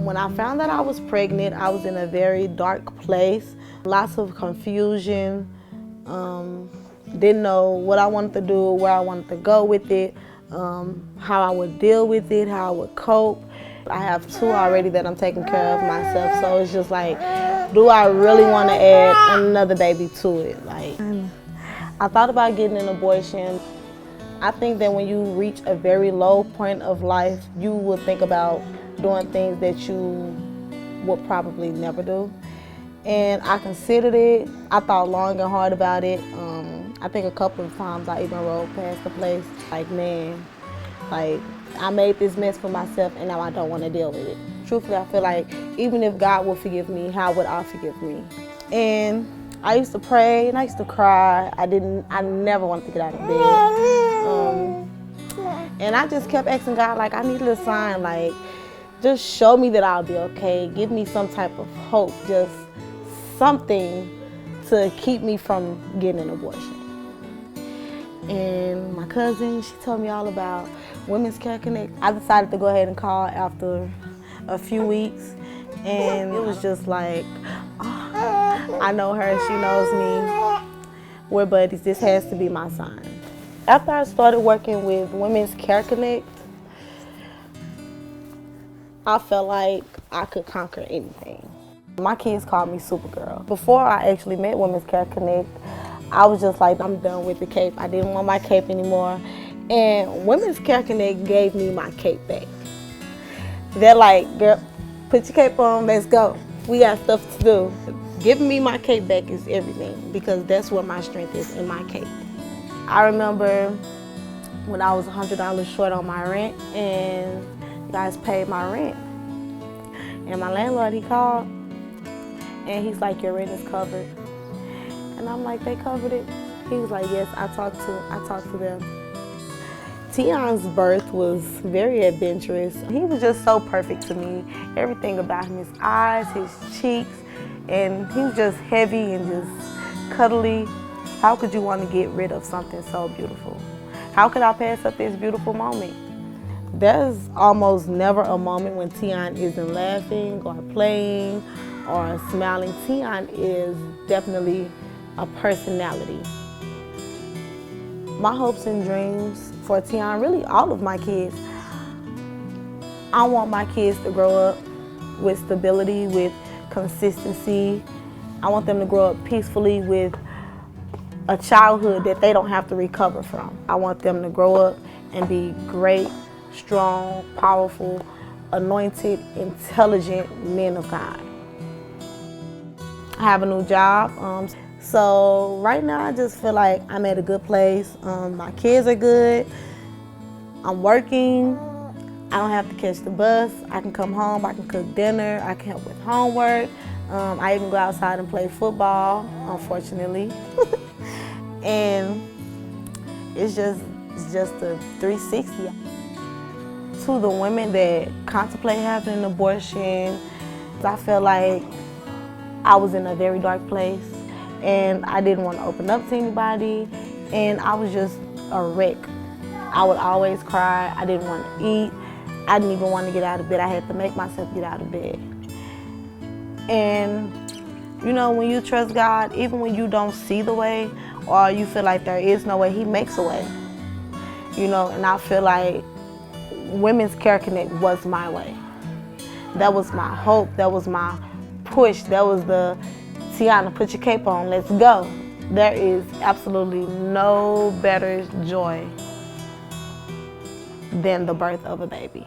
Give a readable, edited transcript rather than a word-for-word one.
When I found that I was pregnant, I was in a very dark place, lots of confusion, didn't know what I wanted to do, where I wanted to go with it, how I would deal with it, how I would cope. I have 2 already that I'm taking care of myself, so it's just like, do I really want to add another baby to it? Like, I thought about getting an abortion. I think that when you reach a very low point of life, you will think about doing things that you would probably never do. And I considered it. I thought long and hard about it. I think a couple of times I even rode past the place. Like, man, like, I made this mess for myself and now I don't want to deal with it. Truthfully, I feel like even if God will forgive me, how would I forgive me? And I used to pray and I used to cry. I never wanted to get out of bed. And I just kept asking God, like, I needed a sign, like, just show me that I'll be okay. Give me some type of hope, just something to keep me from getting an abortion. And my cousin, she told me all about Women's Care Connect. I decided to go ahead and call after a few weeks, and it was just like, oh, I know her, she knows me. We're buddies, this has to be my sign. After I started working with Women's Care Connect, I felt like I could conquer anything. My kids called me Supergirl. Before I actually met Women's Care Connect, I was just like, I'm done with the cape. I didn't want my cape anymore. And Women's Care Connect gave me my cape back. They're like, girl, put your cape on, let's go. We got stuff to do. Giving me my cape back is everything, because that's where my strength is, in my cape. I remember when I was $100 short on my rent, and you guys paid my rent. And my landlord, he called, and he's like, your rent is covered. And I'm like, they covered it? He was like, yes, I talked to them. Tion's birth was very adventurous. He was just so perfect to me. Everything about him, his eyes, his cheeks, and he was just heavy and just cuddly. How could you want to get rid of something so beautiful? How could I pass up this beautiful moment? There's almost never a moment when Tion isn't laughing or playing or smiling. Tion is definitely a personality. My hopes and dreams for Tion, really all of my kids, I want my kids to grow up with stability, with consistency. I want them to grow up peacefully with a childhood that they don't have to recover from. I want them to grow up and be great, strong, powerful, anointed, intelligent men of God. I have a new job. So right now I just feel like I'm at a good place. My kids are good. I'm working. I don't have to catch the bus. I can come home, I can cook dinner, I can help with homework. I even go outside and play football, unfortunately. And it's just a 360. To the women that contemplate having an abortion, I feel like I was in a very dark place and I didn't want to open up to anybody, and I was just a wreck. I would always cry. I didn't want to eat. I didn't even want to get out of bed. I had to make myself get out of bed. And you know, when you trust God, even when you don't see the way or you feel like there is no way, He makes a way. You know, and I feel like Women's Care Connect was my way. That was my hope. That was my push. That was the, Tiana, put your cape on, let's go. There is absolutely no better joy than the birth of a baby.